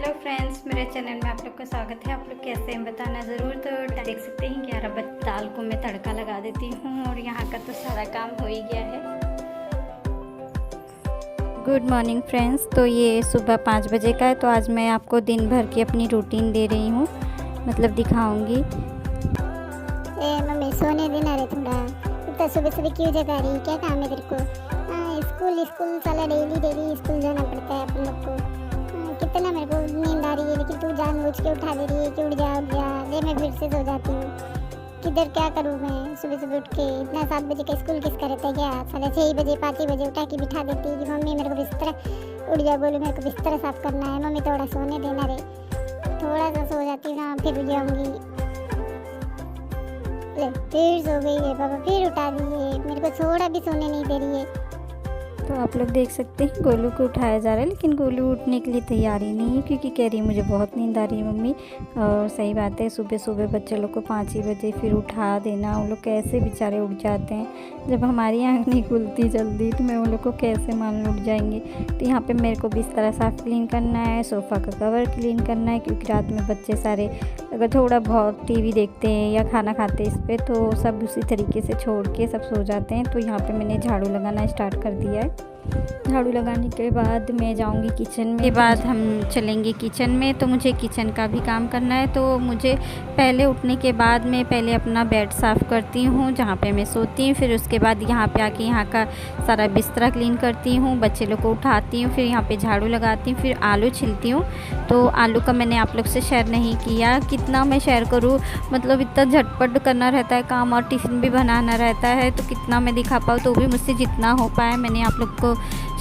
Hello friends, मेरे channel में आप लोग का स्वागत है। आप लोग कैसे हैं बताना ज़रूर। तो देख सकते हैं 11 बजे दाल को मैं तड़का लगा देती हूँ और यहाँ का तो सारा काम हो ही गया है। Good morning friends. तो ये सुबह 5 बजे का है। तो आज मैं आपको दिन भर की अपनी रूटीन दे रही हूँ, मतलब दिखाऊँगी। मम्मी सोने देना रे थोड़ा, इतना सुबह सुबह क्यों जगा रही है? क्या काम है तेरे को? स्कूल साला डेली स्कूल जाना पड़ता है अपन लोग को। कितना मेरे को नींद आ रही है, लेकिन तू जानबूझ के उठा दे रही है कि उठ जा ले। मैं फिर से सो जाती हूँ। किधर क्या करूँ मैं सुबह सुबह उठ के? इतना 7 बजे का स्कूल किसका रहता है क्या? साढ़े 6 बजे 5 बजे उठा के बिठा देती है कि मम्मी मेरे को बिस्तर उठ जा, बोलो मेरे को बिस्तर साफ करना है। मम्मी थोड़ा सोने देना रे। थोड़ा सा सो जाती हूँ ना, फिर उठ जाऊँगी। फिर सो गई है पापा, फिर उठा दिए। मेरे को थोड़ा भी सोने नहीं दे रही है। तो आप लोग देख सकते हैं गोलू को उठाया जा रहा है, लेकिन गोलू उठने के लिए तैयार ही नहीं है, क्योंकि कह रही है मुझे बहुत नींद आ रही है मम्मी। और सही बात है, सुबह सुबह बच्चे लोग को 5 ही बजे फिर उठा देना, वो लोग कैसे बेचारे उठ जाते हैं। जब हमारी आँख नहीं खुलती जल्दी तो मैं उन लोग को कैसे मान लो उठ जाएंगे। तो यहाँ पे मेरे को बिस्तर साफ क्लीन करना है, सोफ़ा का कवर क्लीन करना है, क्योंकि रात में बच्चे सारे अगर थोड़ा बहुत टीवी देखते हैं या खाना खाते हैं इस पर, तो सब उसी तरीके से छोड़ के सब सो जाते हैं। तो यहाँ पे मैंने झाड़ू लगाना स्टार्ट कर दिया है। झाड़ू लगाने के बाद मैं जाऊंगी किचन में। के बाद हम चलेंगे किचन में। तो मुझे किचन का भी काम करना है। तो मुझे पहले उठने के बाद मैं पहले अपना बेड साफ़ करती हूँ जहाँ पे मैं सोती हूँ। फिर उसके बाद यहाँ पे आके यहाँ का सारा बिस्तरा क्लीन करती हूँ, बच्चे लोग को उठाती हूँ, फिर यहाँ पे झाड़ू लगाती हूँ, फिर आलू छिलती हूँ। तो आलू का मैंने आप लोग से शेयर नहीं किया, कितना मैं शेयर करूँ, मतलब इतना झटपट करना रहता है काम और टिफ़िन भी बनाना रहता है, तो कितना मैं दिखा पाऊँ। तो भी मुझसे जितना हो पाया मैंने आप लोग को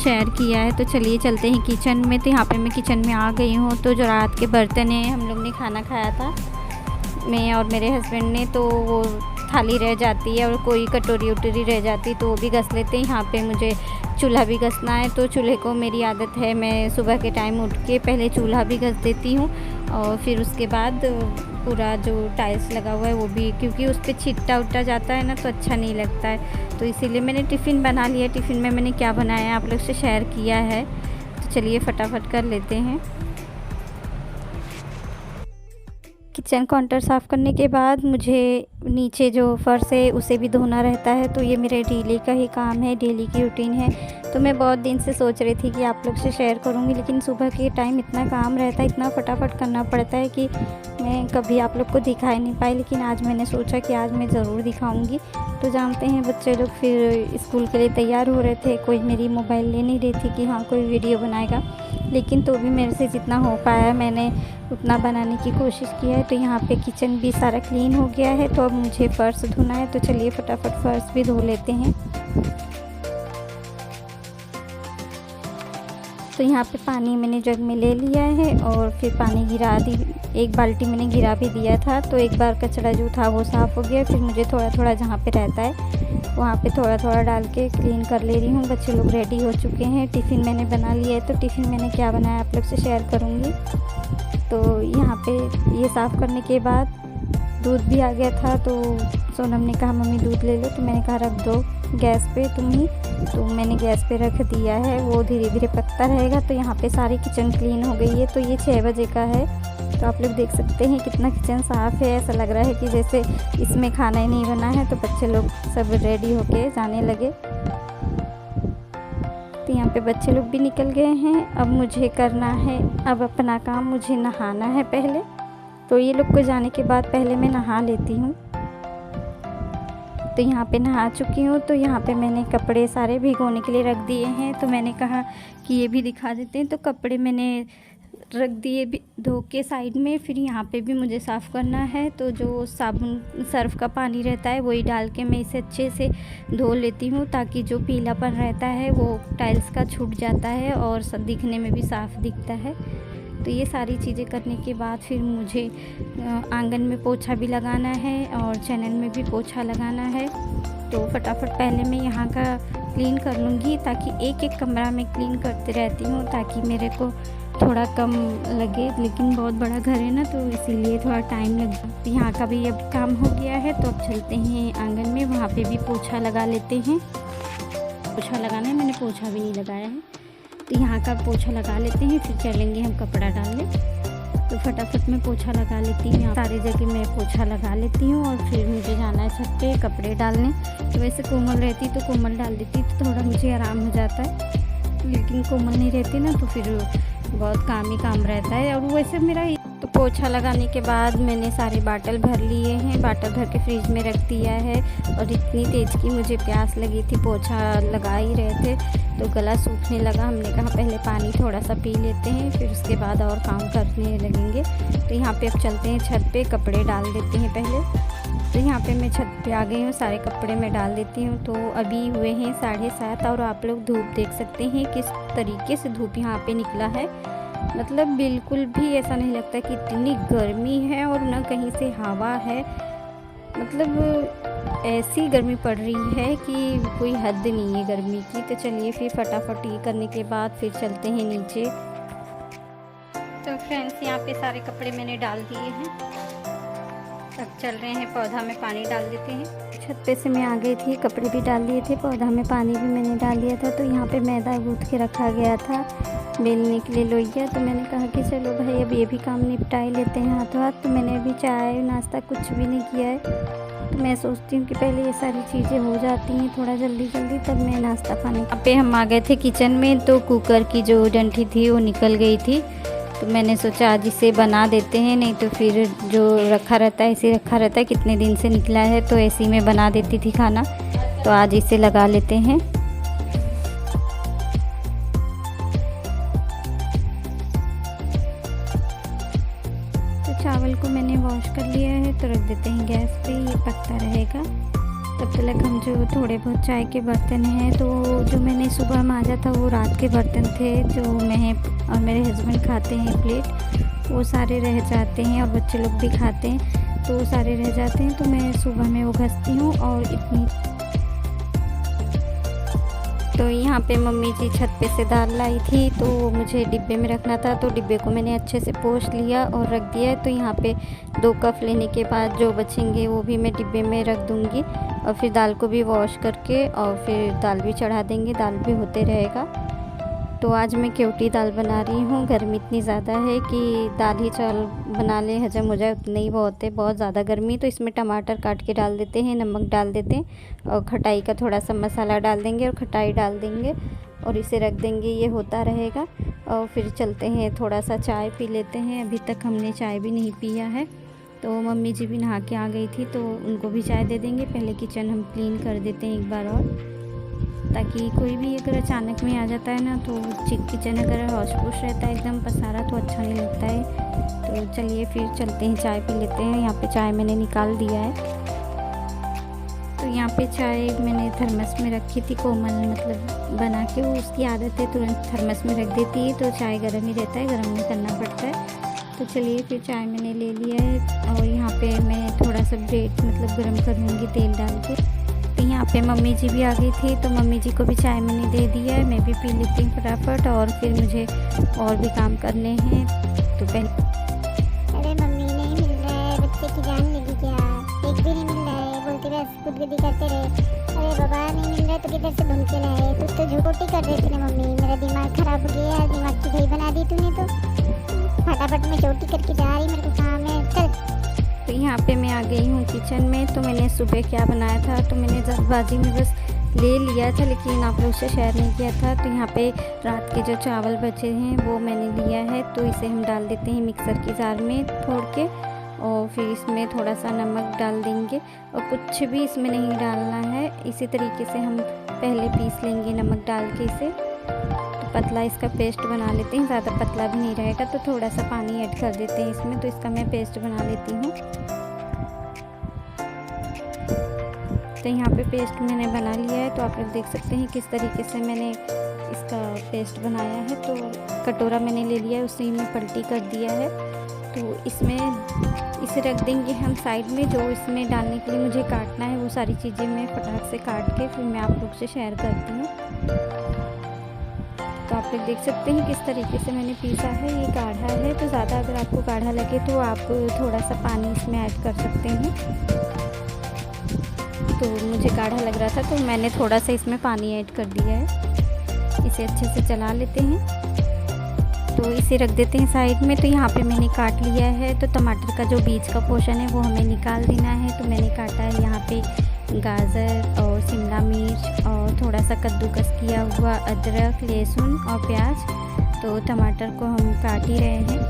शेयर किया है। तो चलिए चलते हैं किचन में। तो यहाँ पे मैं किचन में आ गई हूँ। तो जो रात के बर्तन हैं, हम लोग ने खाना खाया था, मैं और मेरे हस्बैंड ने, तो वो थाली रह जाती है और कोई कटोरी उटोरी रह जाती तो वो भी घस लेते हैं। यहाँ पे मुझे चूल्हा भी घसना है। तो चूल्हे को मेरी आदत है, मैं सुबह के टाइम उठ के पहले चूल्हा भी घस देती हूँ और फिर उसके बाद पूरा जो टाइल्स लगा हुआ है वो भी, क्योंकि उस पर छिट्टा उट्टा जाता है ना तो अच्छा नहीं लगता है। तो इसीलिए मैंने टिफ़िन बना लिया। टिफ़िन में मैंने क्या बनाया है आप लोग से शेयर किया है। तो चलिए फटाफट कर लेते हैं। किचन काउंटर साफ़ करने के बाद मुझे नीचे जो फर्श है उसे भी धोना रहता है। तो ये मेरे डेली का ही काम है, डेली की रूटीन है। तो मैं बहुत दिन से सोच रही थी कि आप लोग से शेयर करूंगी, लेकिन सुबह के टाइम इतना काम रहता है, इतना फटाफट करना पड़ता है कि मैं कभी आप लोग को दिखा ही नहीं पाई। लेकिन आज मैंने सोचा कि आज मैं ज़रूर दिखाऊंगी। तो जानते हैं बच्चे लोग फिर स्कूल के लिए तैयार हो रहे थे, कोई मेरी मोबाइल ले नहीं रही थी कि हाँ कोई वीडियो बनाएगा, लेकिन तो भी मेरे से जितना हो पाया मैंने उतना बनाने की कोशिश की है। तो यहाँ पे किचन भी सारा क्लीन हो गया है। तो अब मुझे फ़र्श धोना है। तो चलिए फटाफट फ़र्श भी धो लेते हैं। तो यहाँ पे पानी मैंने जग में ले लिया है और फिर पानी गिरा दी, 1 बाल्टी मैंने गिरा भी दिया था। तो एक बार कचरा जो था वो साफ़ हो गया। फिर मुझे थोड़ा थोड़ा जहाँ पे रहता है वहाँ पे थोड़ा थोड़ा डाल के क्लीन कर ले रही हूँ। बच्चे लोग रेडी हो चुके हैं, टिफ़िन मैंने बना लिया है। तो टिफ़िन मैंने क्या बनाया आप लोग से शेयर करूँगी। तो यहाँ पे ये साफ़ करने के बाद दूध भी आ गया था। तो सोनम ने कहा मम्मी दूध ले लो। तो मैंने कहा रख दो गैस पे तुम ही। तो मैंने गैस पे रख दिया है, वो धीरे धीरे पकता रहेगा। तो यहाँ पे सारी किचन क्लीन हो गई है। तो ये 6 बजे का है। तो आप लोग देख सकते हैं कितना किचन साफ़ है। ऐसा लग रहा है कि जैसे इसमें खाना ही नहीं बना है। तो बच्चे लोग सब रेडी होके जाने लगे। तो यहाँ पे बच्चे लोग भी निकल गए हैं। अब मुझे करना है अब अपना काम, मुझे नहाना है पहले। तो ये लोग को जाने के बाद पहले मैं नहा लेती हूँ। तो यहाँ पे नहा चुकी हूँ। तो यहाँ पे मैंने कपड़े सारे भिगोने के लिए रख दिए हैं। तो मैंने कहा कि ये भी दिखा देते हैं। तो कपड़े मैंने रख दिए भी धो के साइड में। फिर यहाँ पे भी मुझे साफ़ करना है। तो जो साबुन सर्फ का पानी रहता है वही डाल के मैं इसे अच्छे से धो लेती हूँ, ताकि जो पीलापन रहता है वो टाइल्स का छूट जाता है और दिखने में भी साफ़ दिखता है। तो ये सारी चीज़ें करने के बाद फिर मुझे आंगन में पोछा भी लगाना है और चैनल में भी पोछा लगाना है। तो फटाफट पहले मैं यहाँ का क्लीन कर लूँगी, ताकि एक एक कमरा में क्लीन करते रहती हूँ, ताकि मेरे को थोड़ा कम लगे। लेकिन बहुत बड़ा घर है ना, तो इसीलिए थोड़ा टाइम लग। यहाँ का भी अब काम हो गया है। तो अब चलते हैं आंगन में, वहाँ पे भी पोछा लगा लेते हैं। पोछा लगाना है, मैंने पोछा भी नहीं लगाया है। तो यहाँ का पोछा लगा लेते हैं, फिर चलेंगे हम कपड़ा डालने। तो फटाफट मैं पोछा लगा लेती हूँ। सारी जगह मैं पोछा लगा लेती हूँ और फिर मुझे जाना है छत पे कपड़े डालने। तो वैसे कोमल रहती तो कोमल डाल देती तो थोड़ा मुझे आराम हो जाता है, लेकिन कोमल नहीं रहती ना तो फिर बहुत काम ही काम रहता है। और वैसे मेरा तो पोछा लगाने के बाद मैंने सारे बाटल भर लिए हैं, बाटल भर के फ्रिज में रख दिया है। और इतनी तेज़ की मुझे प्यास लगी थी, पोछा लगा ही रहे थे तो गला सूखने लगा। हमने कहा पहले पानी थोड़ा सा पी लेते हैं, फिर उसके बाद और काम करने लगेंगे। तो यहाँ पे अब चलते हैं छत पे, कपड़े डाल देते हैं पहले। तो यहाँ पे मैं छत पे आ गई हूँ, सारे कपड़े मैं डाल देती हूँ। तो अभी हुए हैं 7:30 और आप लोग धूप देख सकते हैं किस तरीके से धूप यहाँ पे निकला है। मतलब बिल्कुल भी ऐसा नहीं लगता कि इतनी गर्मी है और ना कहीं से हवा है। मतलब ऐसी गर्मी पड़ रही है कि कोई हद नहीं है गर्मी की। तो चलिए फिर फटाफट ये करने के बाद फिर चलते हैं नीचे। तो फ्रेंड्स यहाँ पे सारे कपड़े मैंने डाल दिए हैं, अब चल रहे हैं पौधा में पानी डाल देते हैं। छत पे से मैं आ गई थी, कपड़े भी डाल दिए थे, पौधा में पानी भी मैंने डाल दिया था। तो यहाँ पे मैदा गूँथ के रखा गया था बेलने के लिए लोइया। तो मैंने कहा कि चलो भाई अब ये भी काम निपटा ही लेते हैं हाथों हाथ। तो मैंने अभी चाय नाश्ता कुछ भी नहीं किया है। तो मैं सोचती हूँ कि पहले ये सारी चीज़ें हो जाती हैं थोड़ा जल्दी जल्दी, तब मैं नाश्ता पानी। यहाँ पे हम आ गए थे किचन में, तो कुकर की जो डंठी थी वो निकल गई थी। तो मैंने सोचा आज इसे बना देते हैं, नहीं तो फिर जो रखा रहता है ऐसे रखा रहता है, कितने दिन से निकला है तो ऐसे ही मैं बना देती थी खाना। तो आज इसे लगा लेते हैं। तो चावल को मैंने वॉश कर लिया है, तो रख देते हैं गैस पे, ये पकता रहेगा। तब तक हम जो थोड़े बहुत चाय के बर्तन हैं, तो जो मैंने सुबह मांजा था वो रात के बर्तन थे, जो मैं और मेरे हस्बैंड खाते हैं प्लेट, वो सारे रह जाते हैं और बच्चे लोग भी खाते हैं तो वो सारे रह जाते हैं। तो मैं सुबह में वो घसती हूँ। और इतनी तो यहाँ पे मम्मी जी छत पे से दाल लाई थी, तो मुझे डिब्बे में रखना था, तो डिब्बे को मैंने अच्छे से पोंछ लिया और रख दिया है। तो यहाँ पे 2 कप लेने के बाद जो बचेंगे वो भी मैं डिब्बे में रख दूँगी। और फिर दाल को भी वॉश करके और फिर दाल भी चढ़ा देंगे, दाल भी होते रहेगा। तो आज मैं केवटी दाल बना रही हूँ। गर्मी इतनी ज़्यादा है कि दाल ही चावल बना ले हजम हो जाए उतना ही बहुत है, बहुत ज़्यादा गर्मी। तो इसमें टमाटर काट के डाल देते हैं, नमक डाल देते हैं और खटाई का थोड़ा सा मसाला डाल देंगे और खटाई डाल देंगे और इसे रख देंगे, ये होता रहेगा। और फिर चलते हैं थोड़ा सा चाय पी लेते हैं। अभी तक हमने चाय भी नहीं पिया है। तो मम्मी जी भी नहा के आ गई थी, तो उनको भी चाय दे देंगे। पहले किचन हम क्लीन कर देते हैं एक बार और, ताकि कोई भी अगर अचानक में आ जाता है ना, तो किचन अगर हौश पोश रहता है एकदम पसारा तो अच्छा नहीं लगता है। तो चलिए फिर चलते हैं चाय पी लेते हैं। यहाँ पे चाय मैंने निकाल दिया है। तो यहाँ पे चाय मैंने थर्मस में रखी थी, कोमल मतलब बना के, वो उसकी आदत है तुरंत थर्मस में रख देती है, तो चाय गर्म ही रहता है, गर्म नहीं करना पड़ता है। तो चलिए फिर चाय मैंने ले लिया है। और यहाँ पे मैं थोड़ा सा ब्रेड मतलब गर्म करूँगी तेल डाल के। तो यहाँ पे मम्मी जी भी आ गई थी, तो मम्मी जी को भी चाय मैंने दे दिया है। मैं भी पी लेती हूँ फटाफट, और फिर मुझे और भी काम करने हैं। तो पहले अरे मम्मी नहीं मिल रहा है, बच्चे की जान मिली क्या? एक भी नहीं मिल रहा है, बोलते बस खुदगर्दी करते रहे। अरे बाबा नहीं मिल रहा है तो किधर से ढूंढ के लाए? कुछ तो झूठी कर रही थी ना मम्मी, मेरा दिमाग खराब हो गया, दिमाग की दही बना दी तूने। तो फटाफट मैं चोटी करके जा रही, मेरे को काम है, चल। तो यहाँ पे मैं आ गई हूँ किचन में। तो मैंने सुबह क्या बनाया था, तो मैंने जल्दबाजी में बस ले लिया था, लेकिन आप लोग से शेयर नहीं किया था। तो यहाँ पे रात के जो चावल बचे हैं वो मैंने लिया है, तो इसे हम डाल देते हैं मिक्सर की जार में फोड़ के, और फिर इसमें थोड़ा सा नमक डाल देंगे। और कुछ भी इसमें नहीं डालना है, इसी तरीके से हम पहले पीस लेंगे नमक डाल के इसे। तो पतला इसका पेस्ट बना लेते हैं, ज़्यादा पतला भी नहीं रहेगा, तो थोड़ा सा पानी ऐड कर देते हैं इसमें। तो इसका मैं पेस्ट बना लेती हूँ। तो यहाँ पे पेस्ट मैंने बना लिया है, तो आप लोग देख सकते हैं किस तरीके से मैंने इसका पेस्ट बनाया है। तो कटोरा मैंने ले लिया है, उसी में पलटी कर दिया है। तो इसमें इसे रख देंगे हम साइड में। जो इसमें डालने के लिए मुझे काटना है वो सारी चीज़ें मैं फटाक से काट के फिर मैं आप लोग से शेयर करती हूँ। तो आप लोग देख सकते हैं किस तरीके से मैंने पीसा है। ये गाढ़ा है, तो ज़्यादा अगर आपको गाढ़ा लगे तो आप थोड़ा सा पानी इसमें ऐड कर सकते हैं। तो मुझे गाढ़ा लग रहा था, तो मैंने थोड़ा सा इसमें पानी ऐड कर दिया है। इसे अच्छे से चला लेते हैं। तो तो इसे रख देते हैं साइड में। तो यहाँ पे मैंने काट लिया है। तो टमाटर का जो बीज का पोर्शन है वो हमें निकाल देना है। तो मैंने काटा है यहाँ पे गाजर और शिमला मिर्च और थोड़ा सा कद्दूकस किया हुआ अदरक, लहसुन और प्याज। तो टमाटर को हम काट ही रहे हैं,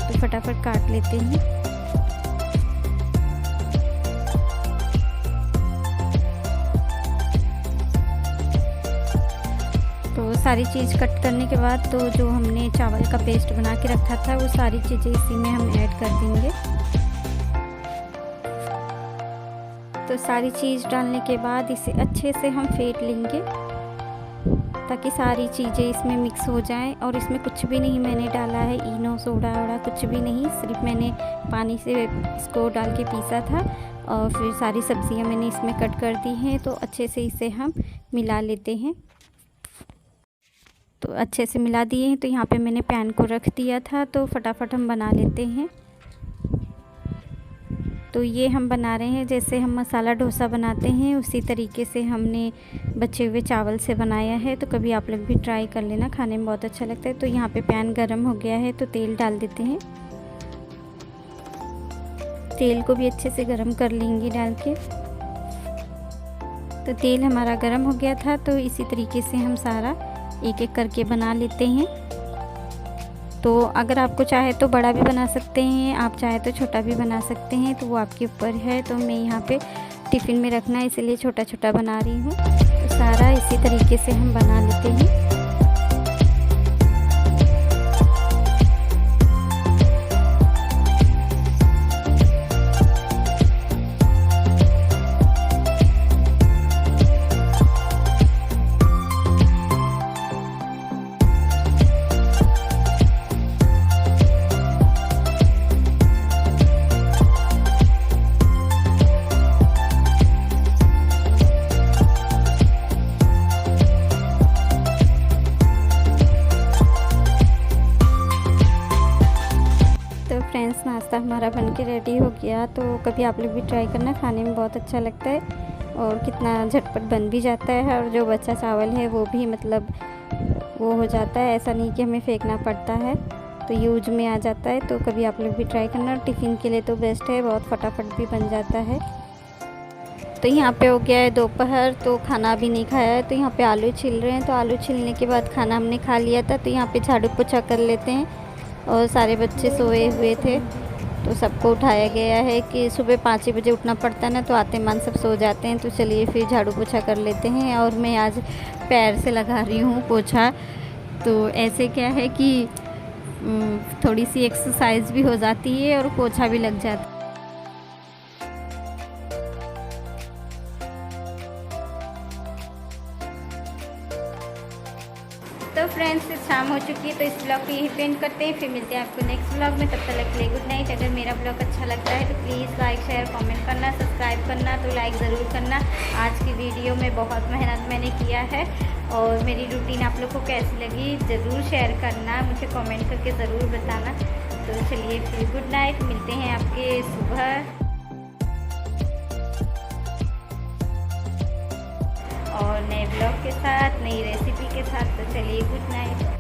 तो फटाफट काट लेते हैं। तो सारी चीज़ कट करने के बाद तो जो हमने चावल का पेस्ट बना के रखा था वो सारी चीज़ें इसी में हम ऐड कर देंगे। तो सारी चीज़ डालने के बाद इसे अच्छे से हम फेंट लेंगे ताकि सारी चीज़ें इसमें मिक्स हो जाएं। और इसमें कुछ भी नहीं मैंने डाला है, इनो सोडा वोडा कुछ भी नहीं, सिर्फ मैंने पानी से इसको डाल के पीसा था। और फिर सारी सब्जियां मैंने इसमें कट कर दी हैं। तो अच्छे से इसे हम मिला लेते हैं। तो अच्छे से मिला दिए हैं। तो यहाँ पे मैंने पैन को रख दिया था, तो फटाफट हम बना लेते हैं। तो ये हम बना रहे हैं जैसे हम मसाला डोसा बनाते हैं, उसी तरीके से हमने बचे हुए चावल से बनाया है। तो कभी आप लोग भी ट्राई कर लेना, खाने में बहुत अच्छा लगता है। तो यहाँ पे पैन गरम हो गया है, तो तेल डाल देते हैं। तेल को भी अच्छे से गरम कर लेंगे डाल के। तो तेल हमारा गरम हो गया था। तो इसी तरीके से हम सारा एक एक करके बना लेते हैं। तो अगर आपको चाहे तो बड़ा भी बना सकते हैं, आप चाहे तो छोटा भी बना सकते हैं, तो वो आपके ऊपर है। तो मैं यहाँ पे टिफ़िन में रखना है इसलिए छोटा छोटा बना रही हूँ। तो सारा इसी तरीके से हम बना लेते हैं। फ्रेंड्स, नाश्ता हमारा बनके रेडी हो गया। तो कभी आप लोग भी ट्राई करना, खाने में बहुत अच्छा लगता है और कितना झटपट बन भी जाता है। और जो बचा चावल है वो भी मतलब वो हो जाता है, ऐसा नहीं कि हमें फेंकना पड़ता है, तो यूज में आ जाता है। तो कभी आप लोग भी ट्राई करना। टिफ़िन के लिए तो बेस्ट है, बहुत फटाफट भी बन जाता है। तो यहाँ पे हो गया है दोपहर, तो खाना भी नहीं खाया है। तो यहाँ पे आलू छिल रहे हैं। तो आलू छिलने के बाद खाना हमने खा लिया था। तो यहाँ पे झाड़ू पोछा कर लेते हैं। और सारे बच्चे सोए हुए थे, तो सबको उठाया गया है कि सुबह 5 ही बजे उठना पड़ता है ना, तो आते मान सब सो जाते हैं। तो चलिए फिर झाड़ू पोछा कर लेते हैं। और मैं आज पैर से लगा रही हूँ पोछा। तो ऐसे क्या है कि थोड़ी सी एक्सरसाइज भी हो जाती है और पोछा भी लग जाता है। तो फ्रेंड्स, शाम हो चुकी है, तो इस ब्लॉग को यही पेंट करते हैं। फिर मिलते हैं आपको नेक्स्ट ब्लॉग में। तब तक के लिए गुड नाइट। अगर मेरा ब्लॉग अच्छा लगता है तो प्लीज़ लाइक, शेयर, कमेंट करना, सब्सक्राइब करना। तो लाइक ज़रूर करना। आज की वीडियो में बहुत मेहनत मैंने किया है और मेरी रूटीन आप लोग को कैसी लगी ज़रूर शेयर करना, मुझे कमेंट करके ज़रूर बताना। तो चलिए फिर गुड नाइट, मिलते हैं आपके सुबह और नए ब्लॉग के साथ, नई रेसिपी के साथ। तो चलिए गुड नाइट।